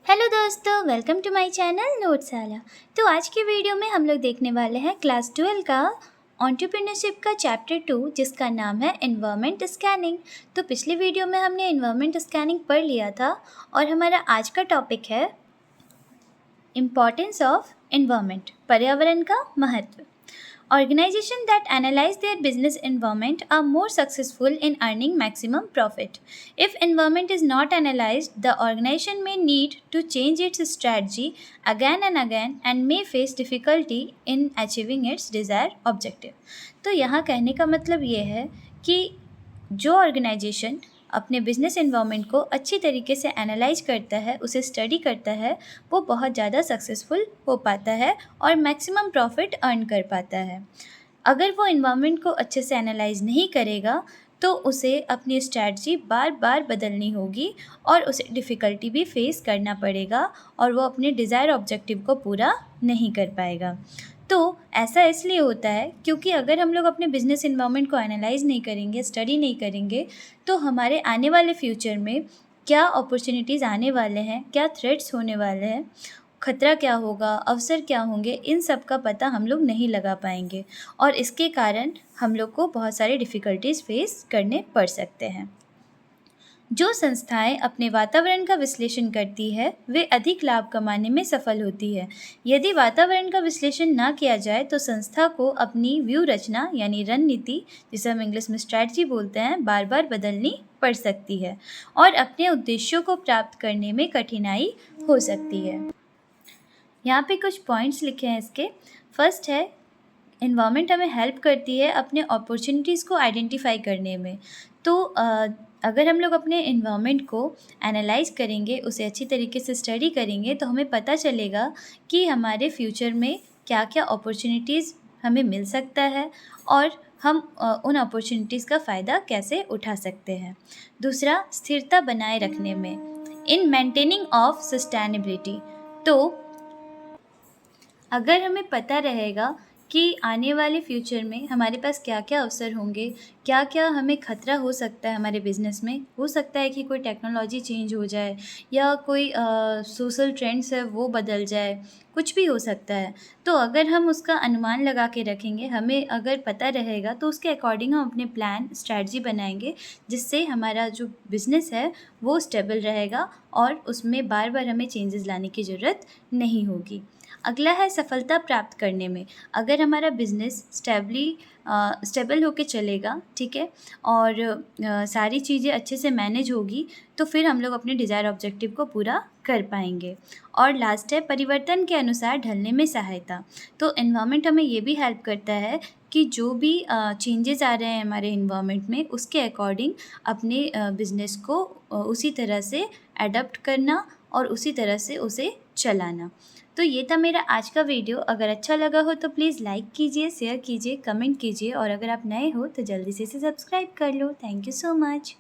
Hello दोस्तों, welcome to my channel नोट्साला। तो आज की वीडियो में हम लोग देखने वाले हैं क्लास 12 का एंटरप्रेन्योरशिप का चैप्टर 2 जिसका नाम है एनवायरनमेंट स्कैनिंग। तो पिछली वीडियो में हमने एनवायरनमेंट स्कैनिंग पढ़ लिया था और हमारा आज का टॉपिक है इम्पॉर्टेंस ऑफ एनवायरनमेंट, पर्यावरण का महत्व। Organizations that analyze their business environment are more successful in earning maximum profit. If environment is not analyzed, the organization may need to change its strategy again and again and may face difficulty in achieving its desired objective. तो यहाँ कहने का मतलब ये है कि जो organisation अपने बिजनेस एनवायरनमेंट को अच्छी तरीके से एनालाइज करता है, उसे स्टडी करता है, वो बहुत ज़्यादा सक्सेसफुल हो पाता है और मैक्सिमम प्रॉफिट अर्न कर पाता है। अगर वो एनवायरनमेंट को अच्छे से एनालाइज नहीं करेगा तो उसे अपनी स्ट्रैटेजी बार बार बदलनी होगी और उसे डिफ़िकल्टी भी फेस करना पड़ेगा और वो अपने डिज़ायर ऑब्जेक्टिव को पूरा नहीं कर पाएगा। तो ऐसा इसलिए होता है क्योंकि अगर हम लोग अपने बिजनेस एनवायरनमेंट को एनालाइज नहीं करेंगे, स्टडी नहीं करेंगे, तो हमारे आने वाले फ्यूचर में क्या अपॉर्चुनिटीज़ आने वाले हैं, क्या थ्रेट्स होने वाले हैं, खतरा क्या होगा, अवसर क्या होंगे, इन सब का पता हम लोग नहीं लगा पाएंगे और इसके कारण हम लोग को बहुत सारी डिफ़िकल्टीज़ फेस करने पड़ सकते हैं। जो संस्थाएं अपने वातावरण का विश्लेषण करती है वे अधिक लाभ कमाने में सफल होती है। यदि वातावरण का विश्लेषण ना किया जाए तो संस्था को अपनी व्यू रचना यानी रणनीति, जिसे हम इंग्लिश में स्ट्रैटेजी बोलते हैं, बार बार बदलनी पड़ सकती है और अपने उद्देश्यों को प्राप्त करने में कठिनाई हो सकती है। यहाँ पे कुछ पॉइंट्स लिखे हैं इसके। फर्स्ट है, एनवायरनमेंट हमें हेल्प करती है अपने अपॉर्चुनिटीज़ को आइडेंटिफाई करने में। तो अगर हम लोग अपने एनवायरनमेंट को एनालाइज करेंगे, उसे अच्छी तरीके से स्टडी करेंगे, तो हमें पता चलेगा कि हमारे फ्यूचर में क्या क्या अपॉर्चुनिटीज़ हमें मिल सकता है और हम उन अपॉर्चुनिटीज़ का फ़ायदा कैसे उठा सकते हैं। दूसरा, स्थिरता बनाए रखने में, इन मेंटेनिंग ऑफ सस्टेनेबिलिटी। तो अगर हमें पता रहेगा कि आने वाले फ्यूचर में हमारे पास क्या क्या अवसर होंगे, क्या क्या हमें खतरा हो सकता है हमारे बिज़नेस में, हो सकता है कि कोई टेक्नोलॉजी चेंज हो जाए या कोई सोशल ट्रेंड्स है वो बदल जाए, कुछ भी हो सकता है। तो अगर हम उसका अनुमान लगा के रखेंगे, हमें अगर पता रहेगा, तो उसके अकॉर्डिंग हम अपने प्लान स्ट्रैटेजी बनाएंगे जिससे हमारा जो बिज़नेस है वो स्टेबल रहेगा और उसमें बार बार हमें चेंजेस लाने की ज़रूरत नहीं होगी। अगला है सफलता प्राप्त करने में। अगर हमारा बिज़नेस स्टेबल होके चलेगा, ठीक है, और सारी चीज़ें अच्छे से मैनेज होगी तो फिर हम लोग अपने डिज़ायर ऑब्जेक्टिव को पूरा कर पाएंगे। और लास्ट है परिवर्तन के अनुसार ढलने में सहायता। तो एनवायरनमेंट हमें ये भी हेल्प करता है कि जो भी चेंजेस आ रहे हैं हमारे एनवायरनमेंट में, उसके अकॉर्डिंग अपने बिज़नेस को उसी तरह से एडप्ट करना और उसी तरह से उसे चलाना। तो ये था मेरा आज का वीडियो। अगर अच्छा लगा हो तो प्लीज़ लाइक कीजिए, शेयर कीजिए, कमेंट कीजिए और अगर आप नए हो तो जल्दी से इसे सब्सक्राइब कर लो। Thank you so much.